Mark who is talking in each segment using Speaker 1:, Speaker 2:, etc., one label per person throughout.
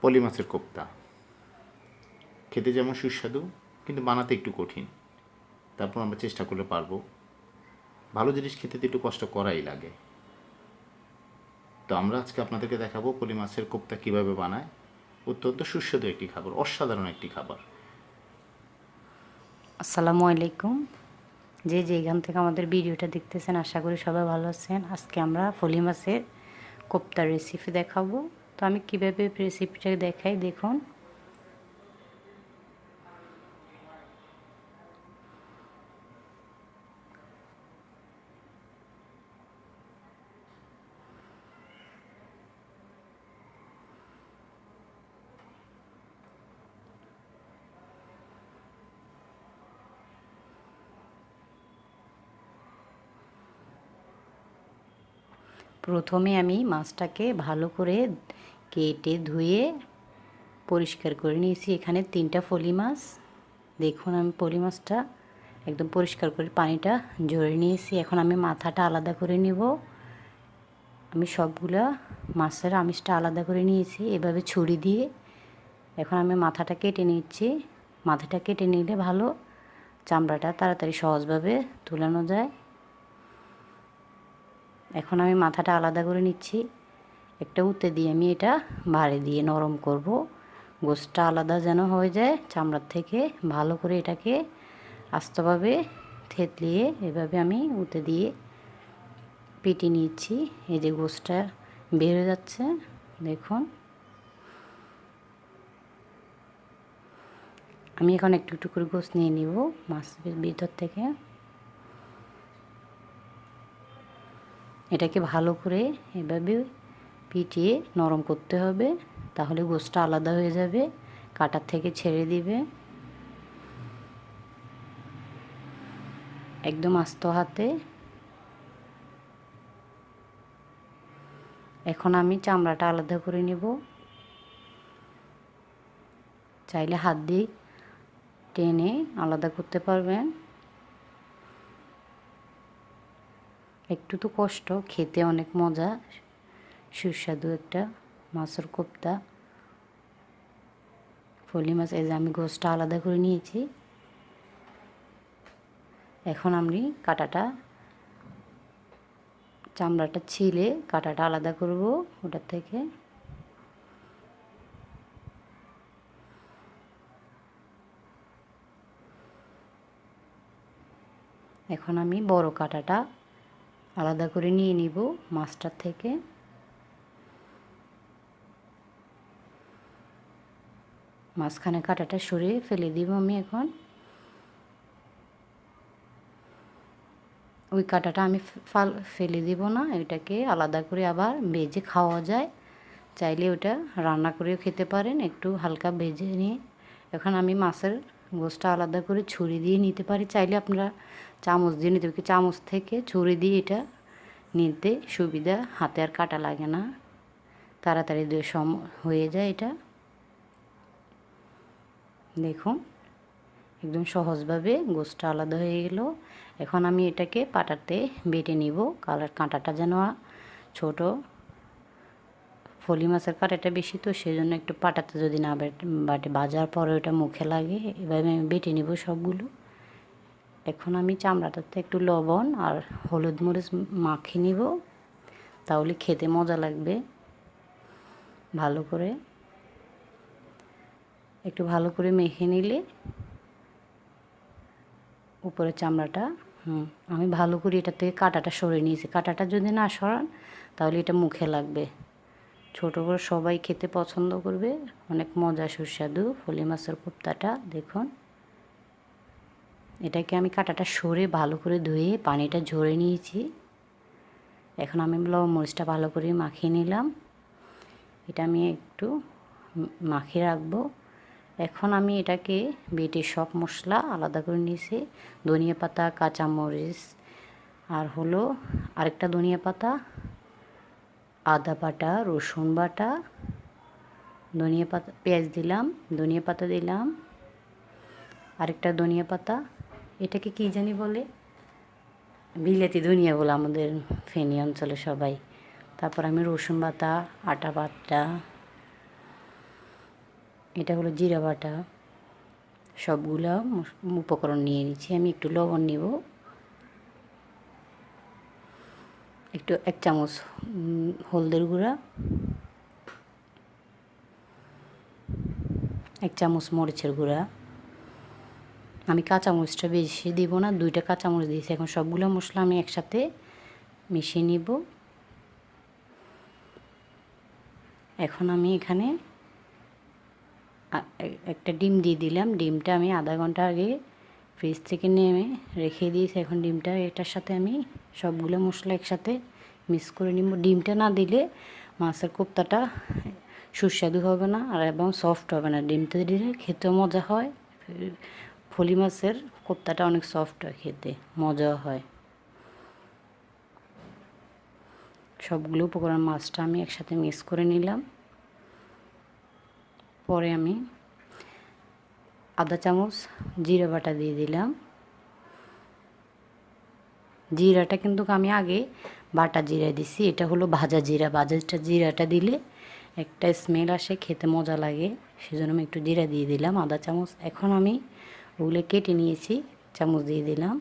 Speaker 1: পলি মাছের কোপ্তা খেতে যেমন সুস্বাদু কিন্তু বানাতে একটু কঠিন। তারপর আমরা চেষ্টা করলে পারবো। ভালো জিনিস খেতে তো একটু কষ্ট করাই লাগে। তো আমরা আজকে আপনাদেরকে দেখাবো পলি মাছের কোপ্তা কীভাবে বানায়। অত্যন্ত সুস্বাদু একটি খাবার, অসাধারণ একটি খাবার।
Speaker 2: আসসালামু আলাইকুম। যে যেখান থেকে আমাদের ভিডিওটা দেখতেছেন আশা করি সবাই ভালো আছেন। আজকে আমরা ফলি মাছের কোপ্তার রেসিপি দেখাবো। তো আমি কীভাবে রেসিপিটা দেখাই দেখুন। প্রথমে আমি মাছটাকে ভালো করে কেটে ধুয়ে পরিষ্কার করে নিয়েছি। এখানে 3টা ফলি মাছ। দেখুন আমি ফলি মাছটা একদম পরিষ্কার করে পানিটা ঝরে নিয়েছি। এখন আমি মাথাটা আলাদা করে নেব। আমি সবগুলা মাছের আমিষটা আলাদা করে নিয়েছি এভাবে ছুরি দিয়ে। এখন আমি মাথাটা কেটে নিচ্ছি। মাথাটা কেটে নিলে ভালো চামড়াটা তাড়াতাড়ি সহজভাবে তুলানো যায়। এখন আমি মাথাটা আলাদা করে নিচ্ছি। একটা উতে দিয়ে আমি এটা ভাঁড়ে দিয়ে নরম করব। গোশটা আলাদা যেন হয়ে যায় চামড়ার থেকে। ভালো করে এটাকে আস্তভাবে থেতলিয়ে এভাবে আমি উতে দিয়ে পিটি নিচ্ছি। এই যে গোশটা বের হয়ে যাচ্ছে দেখুন। আমি এখন একটু একটু করে গোশ নিয়ে নিব মাছের ভিতর থেকে। এটাকে ভালো করে এভাবে পিটিয়ে নরম করতে হবে, তাহলে গোশটা আলাদা হয়ে যাবে, কাটার থেকে ছেড়ে দিবে। একদম আস্ত হাতে। এখন আমি চামড়াটা আলাদা করে নেব। চাইলে হাত দিয়ে টেনে আলাদা করতে পারবেন। একটু তো কষ্ট, খেতে অনেক মজা, সুস্বাদু একটা মাছের কোপ্তা। ফলি মাছ এই যে আমি গোশটা আলাদা করে নিয়েছি। এখন আমি চামড়াটা ছিলে কাঁটাটা আলাদা করব ওটার থেকে। এখন আমি বড় কাঁটাটা আলাদা করে নিয়ে নিব মাছটার থেকে। মাঝখানে কাঁটাটা সরিয়ে ফেলে দিব আমি এখন। ওই কাঁটাটা আমি ফেলে দিব না, এটাকে আলাদা করে আবার ভেজে খাওয়া যায়। চাইলে ওটা রান্না করেও খেতে পারেন একটু হালকা ভেজে নিয়ে। এখন আমি মাছের গোশটা আলাদা করে ছুরি দিয়ে নিতে পারি, চাইলে আপনারা চামচ দিয়ে নিতে পারি। চামচ থেকে ছুরি দিয়ে এটা নিতে সুবিধা, হাতে আর কাটা লাগে না, তাড়াতাড়ি হয়ে যায় এটা। দেখুন একদম সহজভাবে গোশটা আলাদা হয়ে গেল। এখন আমি এটাকে পাটাতে বেটে নিব। কাঁটাটা যেন ছোট, ফলি মাছের কাঁটাটা বেশি, তো সেই জন্য একটু পাটাতে যদি না বাটে ভাজার পরে ওটা মুখে লাগে। এভাবে আমি বেটে নিব সবগুলো। এখন আমি চামড়াটাতে একটু লবণ আর হলুদ মরিচ মাখিয়ে নিব, তাহলে খেতে মজা লাগবে। একটু ভালো করে মেখে নিলে উপরের চামড়াটা আমি ভালো করে এটা থেকে কাঁটাটা সরিয়ে নিয়েছি। কাঁটাটা যদি না সরান তাহলে এটা মুখে লাগবে। ছোটো বড় সবাই খেতে পছন্দ করবে, অনেক মজা সুস্বাদু ফলি মাছের কোপ্তাটা। দেখুন এটাকে আমি কাঁটাটা সরে ভালো করে ধুয়ে পানিটা ঝরে নিয়েছি। এখন আমি লবণ মরিচটা ভালো করে মাখিয়ে নিলাম। এটা আমি একটু মাখিয়ে রাখবো। এখন আমি এটাকে বেটে সব মশলা আলাদা করে নিয়েছি। ধনিয়া পাতা, কাঁচামরিচ আর হলো আরেকটা ধনিয়া পাতা, আদা বাটা, রসুন বাটা, ধনিয়া পাতা, পেঁয়াজ দিলাম, ধনিয়া পাতা দিলাম, আরেকটা ধনিয়া পাতা, এটাকে কী জানি বলে, বিলেতি ধনিয়া বলে আমাদের ফেনী অঞ্চলে সবাই। তারপর আমি রসুন বাটা, আটা বাটা, এটা হলো জিরা বাটা। সবগুলা উপকরণ নিয়ে নিচ্ছি। আমি একটু লবণ নিব, একটু 1 চামচ হলদের গুঁড়া, 1 চামচ মরিচের গুঁড়া। আমি কাঁচামরিচটা বেশি দিব না, 2টা কাঁচামরিচ দিয়েছি। এখন সবগুলো মশলা আমি একসাথে মিশিয়ে নিব। এখন আমি এখানে একটা ডিম দিয়ে দিলাম। ডিমটা আমি আধা ঘন্টা আগে ফ্রিজ থেকে নেমে রেখে দিয়েছি। এখন ডিমটা এটার সাথে আমি সবগুলো মশলা একসাথে মিক্স করে নিব। ডিমটা না দিলে মাছের কোপ্তাটা সুস্বাদু হবে না আর এবং সফট হবে না। ডিমটা দিলে খেতেও মজা হয়। ফলি মাছের কোপ্তাটা অনেক সফট হয়, খেতে মজাও হয়। সবগুলো উপকরণ মাছটা আমি একসাথে মিক্স করে নিলাম। পরে আমি আধা চামচ জিরা বাটা দিয়ে দিলাম। জিরাটা কিন্তু আমি আগে বাটা জিরা দিছি, এটা হলো ভাজা জিরা। জিরাটা দিলে একটা স্মেল আসে, খেতে মজা লাগে, সেজন্য আমি একটু জিরা দিয়ে দিলাম আধা চামচ। এখন আমি ওগুলো কেটে নিয়েছি, চামচ দিয়ে দিলাম,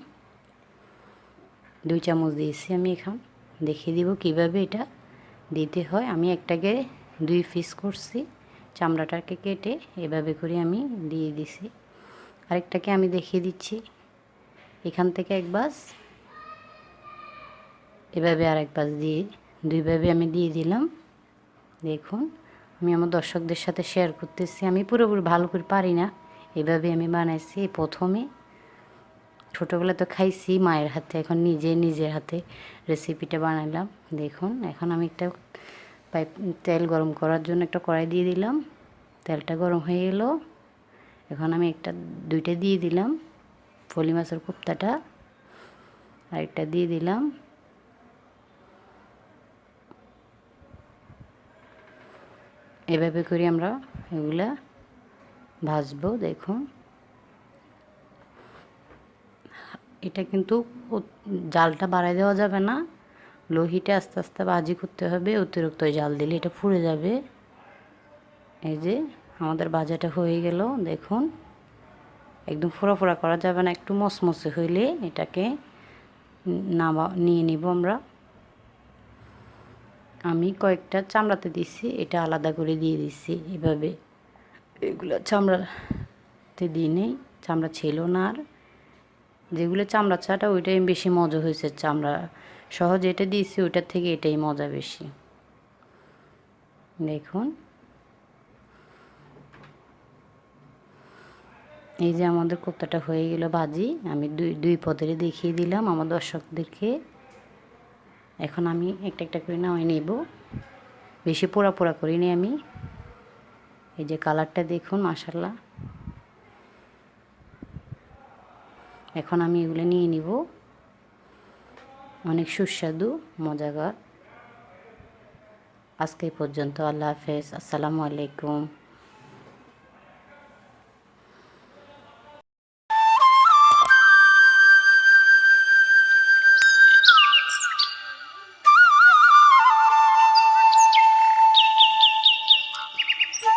Speaker 2: 2 চামচ দিয়েছি। আমি এখন দেখিয়ে দিব কিভাবে এটা দিতে হয়। আমি একটাকে 2 পিস করছি, চামড়াটাকে কেটে এভাবে করে আমি দিয়ে দিছি। আরেকটাকে আমি দেখিয়ে দিচ্ছি, এখান থেকে 1 বাস, এভাবে আরেক পাশ দিয়ে 2ভাবে আমি দিয়ে দিলাম। দেখুন, আমি আমার দর্শকদের সাথে শেয়ার করতেছি। আমি পুরোপুরি ভালো করে পারি না, এভাবে আমি বানাইছি প্রথমে। ছোটোবেলা তো খাইছি মায়ের হাতে, এখন নিজের হাতে রেসিপিটা বানালাম। দেখুন, এখন আমি একটা তেল গরম করার জন্য একটা কড়াই দিয়ে দিলাম। তেলটা গরম হয়ে গেল। এখন আমি 2টা দিয়ে দিলাম ফলি মাছের কোপ্তাটা, আরেকটা দিয়ে দিলাম। এভাবে করে আমরা এগুলা ভাজবো। দেখুন, এটা কিন্তু জালটা বাড়ায় দেওয়া যাবে না, লো হিটে আস্তে আস্তে ভাজি করতে হবে। অতিরিক্ত জাল দিলে এটা পুড়ে যাবে। এই যে আমাদের ভাজাটা হয়ে গেল। দেখুন, একদম ফোড়া করা যাবে না, একটু মসমসে হইলে এটাকে নিয়ে নিব আমরা। আমি কয়েকটা চামড়াতে দিছি, এটা আলাদা করে দিয়ে দিছি। এভাবে এগুলো চামড়াতে দিই নেই, চামড়া ছিল না। আর যেগুলো চামড়া ছাটা ওইটাই বেশি মজা হয়েছে। চামড়া সহজ এটা দিয়েছি, ওইটার থেকে এটাই মজা বেশি। দেখুন, এই যে আমাদের কোপ্তাটা হয়ে গেল ভাজি। আমি দুই পদের দেখিয়ে দিলাম আমার দর্শকদেরকে। এখন আমি একটা করে নামিয়ে নেব। বেশি পোড়া করিনি আমি। এই যে কালারটা দেখুন, মাশাআল্লাহ। এখন আমি এগুলো নিয়ে নিব। অনেক সুস্বাদু, মজাদার। আজকে এই পর্যন্ত। আল্লাহ হাফেজ, আসসালামু আলাইকুম।